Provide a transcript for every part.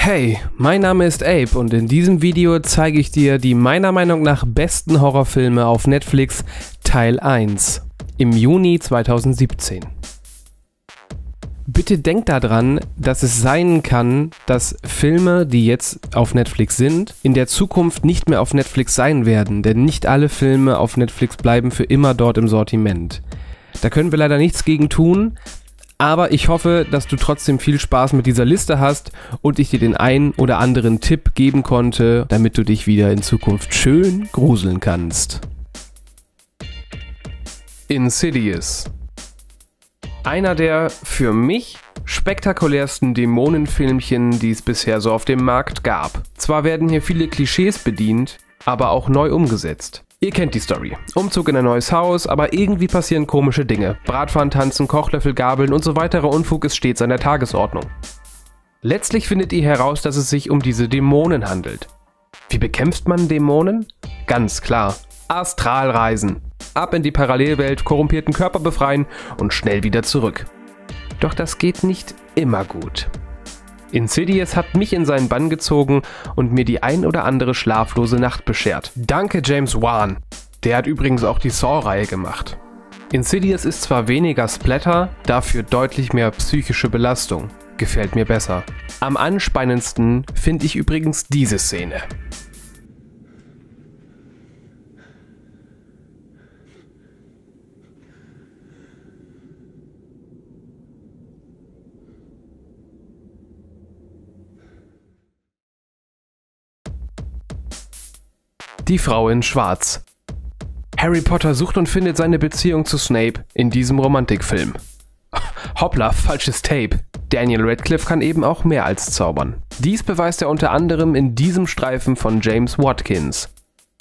Hey, mein Name ist Abe und in diesem Video zeige ich dir die meiner Meinung nach besten Horrorfilme auf Netflix Teil 1 im Juni 2017. Bitte denk daran, dass es sein kann, dass Filme, die jetzt auf Netflix sind, in der Zukunft nicht mehr auf Netflix sein werden, denn nicht alle Filme auf Netflix bleiben für immer dort im Sortiment. Da können wir leider nichts gegen tun, aber ich hoffe, dass du trotzdem viel Spaß mit dieser Liste hast und ich dir den einen oder anderen Tipp geben konnte, damit du dich wieder in Zukunft schön gruseln kannst. Insidious. Einer der, für mich, spektakulärsten Dämonenfilmchen, die es bisher so auf dem Markt gab. Zwar werden hier viele Klischees bedient, aber auch neu umgesetzt. Ihr kennt die Story. Umzug in ein neues Haus, aber irgendwie passieren komische Dinge. Bratpfannen, Tanzen, Kochlöffel, Gabeln und so weiterer Unfug ist stets an der Tagesordnung. Letztlich findet ihr heraus, dass es sich um diese Dämonen handelt. Wie bekämpft man Dämonen? Ganz klar. Astralreisen. Ab in die Parallelwelt, korrumpierten Körper befreien und schnell wieder zurück. Doch das geht nicht immer gut. Insidious hat mich in seinen Bann gezogen und mir die ein oder andere schlaflose Nacht beschert. Danke James Wan. Der hat übrigens auch die Saw-Reihe gemacht. Insidious ist zwar weniger Splatter, dafür deutlich mehr psychische Belastung. Gefällt mir besser. Am anspannendsten finde ich übrigens diese Szene. Die Frau in Schwarz. Harry Potter sucht und findet seine Beziehung zu Snape in diesem Romantikfilm. Hoppla, falsches Tape. Daniel Radcliffe kann eben auch mehr als zaubern. Dies beweist er unter anderem in diesem Streifen von James Watkins.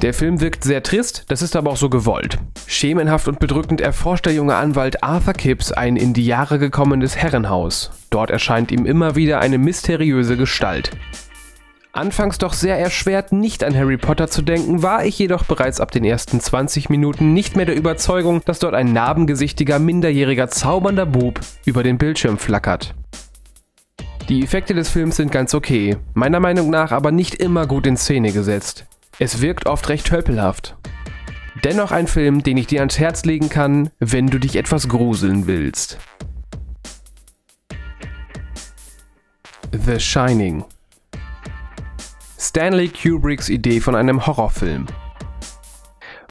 Der Film wirkt sehr trist, das ist aber auch so gewollt. Schemenhaft und bedrückend erforscht der junge Anwalt Arthur Kipps ein in die Jahre gekommenes Herrenhaus. Dort erscheint ihm immer wieder eine mysteriöse Gestalt. Anfangs doch sehr erschwert, nicht an Harry Potter zu denken, war ich jedoch bereits ab den ersten 20 Minuten nicht mehr der Überzeugung, dass dort ein narbengesichtiger, minderjähriger, zaubernder Bub über den Bildschirm flackert. Die Effekte des Films sind ganz okay, meiner Meinung nach aber nicht immer gut in Szene gesetzt. Es wirkt oft recht tölpelhaft. Dennoch ein Film, den ich dir ans Herz legen kann, wenn du dich etwas gruseln willst. The Shining. Stanley Kubricks Idee von einem Horrorfilm.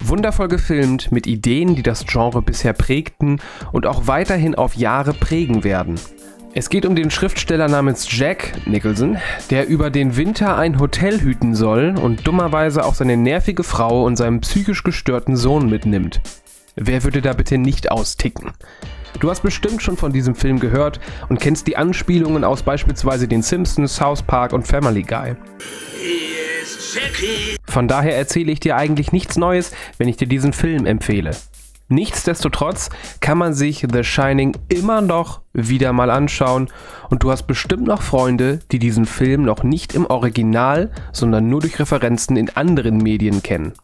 Wundervoll gefilmt, mit Ideen, die das Genre bisher prägten und auch weiterhin auf Jahre prägen werden. Es geht um den Schriftsteller namens Jack Nicholson, der über den Winter ein Hotel hüten soll und dummerweise auch seine nervige Frau und seinen psychisch gestörten Sohn mitnimmt. Wer würde da bitte nicht austicken? Du hast bestimmt schon von diesem Film gehört und kennst die Anspielungen aus beispielsweise den Simpsons, South Park und Family Guy. Von daher erzähle ich dir eigentlich nichts Neues, wenn ich dir diesen Film empfehle. Nichtsdestotrotz kann man sich The Shining immer noch wieder mal anschauen und du hast bestimmt noch Freunde, die diesen Film noch nicht im Original, sondern nur durch Referenzen in anderen Medien kennen.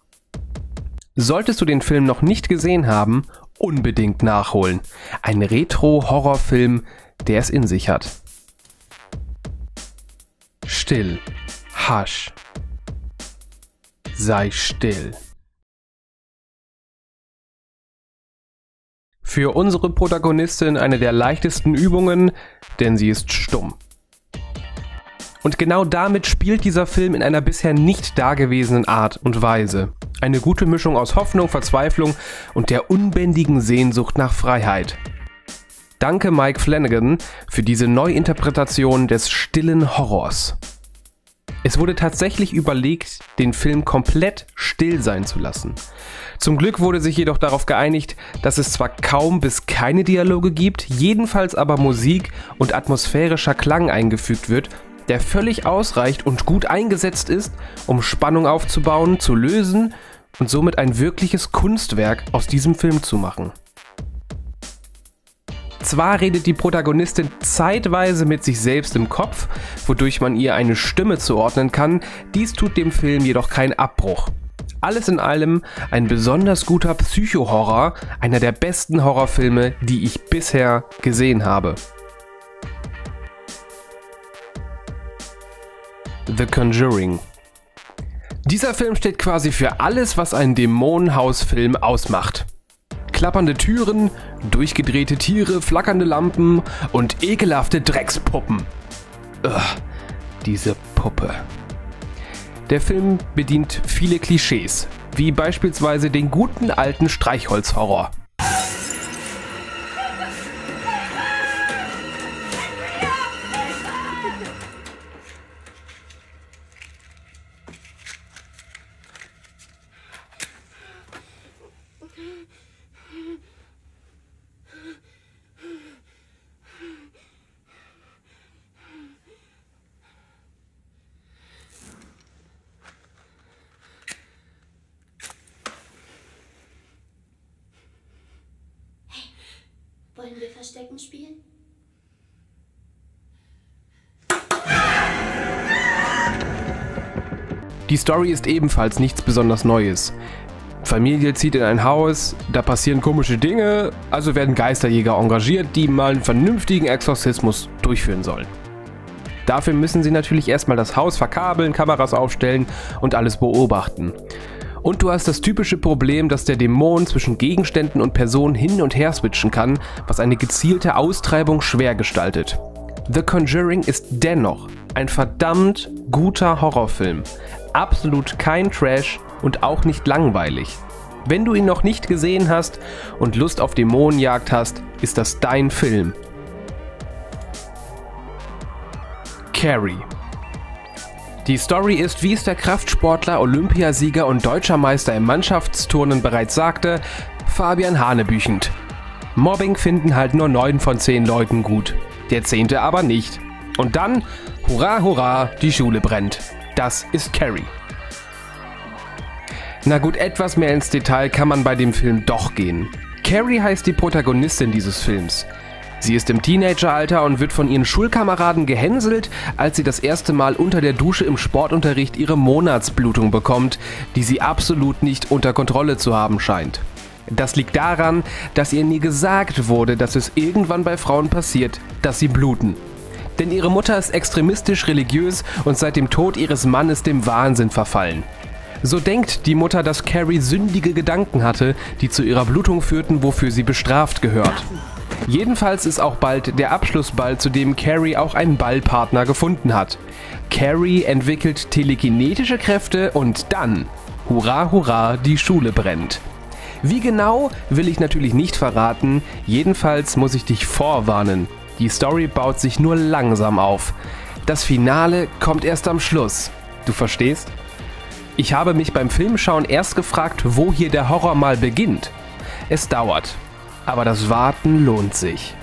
Solltest du den Film noch nicht gesehen haben, unbedingt nachholen. Ein Retro-Horrorfilm, der es in sich hat. Still. Hush. Sei still. Für unsere Protagonistin eine der leichtesten Übungen, denn sie ist stumm. Und genau damit spielt dieser Film in einer bisher nicht dagewesenen Art und Weise. Eine gute Mischung aus Hoffnung, Verzweiflung und der unbändigen Sehnsucht nach Freiheit. Danke Mike Flanagan für diese Neuinterpretation des stillen Horrors. Es wurde tatsächlich überlegt, den Film komplett still sein zu lassen. Zum Glück wurde sich jedoch darauf geeinigt, dass es zwar kaum bis keine Dialoge gibt, jedenfalls aber Musik und atmosphärischer Klang eingefügt wird, der völlig ausreicht und gut eingesetzt ist, um Spannung aufzubauen, zu lösen und somit ein wirkliches Kunstwerk aus diesem Film zu machen. Zwar redet die Protagonistin zeitweise mit sich selbst im Kopf, wodurch man ihr eine Stimme zuordnen kann, dies tut dem Film jedoch keinen Abbruch. Alles in allem ein besonders guter Psycho-Horror, einer der besten Horrorfilme, die ich bisher gesehen habe. The Conjuring. Dieser Film steht quasi für alles, was einen Dämonenhausfilm ausmacht. Klappernde Türen, durchgedrehte Tiere, flackernde Lampen und ekelhafte Dreckspuppen. Diese Puppe. Der Film bedient viele Klischees, wie beispielsweise den guten alten Streichholzhorror. Wollen wir Verstecken spielen? Die Story ist ebenfalls nichts besonders Neues. Familie zieht in ein Haus, da passieren komische Dinge, also werden Geisterjäger engagiert, die mal einen vernünftigen Exorzismus durchführen sollen. Dafür müssen sie natürlich erstmal das Haus verkabeln, Kameras aufstellen und alles beobachten. Und du hast das typische Problem, dass der Dämon zwischen Gegenständen und Personen hin und her switchen kann, was eine gezielte Austreibung schwer gestaltet. The Conjuring ist dennoch ein verdammt guter Horrorfilm. Absolut kein Trash und auch nicht langweilig. Wenn du ihn noch nicht gesehen hast und Lust auf Dämonenjagd hast, ist das dein Film. Carrie. Die Story ist, wie es der Kraftsportler, Olympiasieger und deutscher Meister im Mannschaftsturnen bereits sagte, Fabian hanebüchend. Mobbing finden halt nur 9 von 10 Leuten gut, der 10. aber nicht. Und dann, hurra, hurra, die Schule brennt. Das ist Carrie. Na gut, etwas mehr ins Detail kann man bei dem Film doch gehen. Carrie heißt die Protagonistin dieses Films. Sie ist im Teenageralter und wird von ihren Schulkameraden gehänselt, als sie das erste Mal unter der Dusche im Sportunterricht ihre Monatsblutung bekommt, die sie absolut nicht unter Kontrolle zu haben scheint. Das liegt daran, dass ihr nie gesagt wurde, dass es irgendwann bei Frauen passiert, dass sie bluten. Denn ihre Mutter ist extremistisch religiös und seit dem Tod ihres Mannes dem Wahnsinn verfallen. So denkt die Mutter, dass Carrie sündige Gedanken hatte, die zu ihrer Blutung führten, wofür sie bestraft gehört. Jedenfalls ist auch bald der Abschlussball, zu dem Carrie auch einen Ballpartner gefunden hat. Carrie entwickelt telekinetische Kräfte und dann, hurra, hurra, die Schule brennt. Wie genau, will ich natürlich nicht verraten, jedenfalls muss ich dich vorwarnen. Die Story baut sich nur langsam auf. Das Finale kommt erst am Schluss. Du verstehst? Ich habe mich beim Filmschauen erst gefragt, wo hier der Horror mal beginnt. Es dauert. Aber das Warten lohnt sich.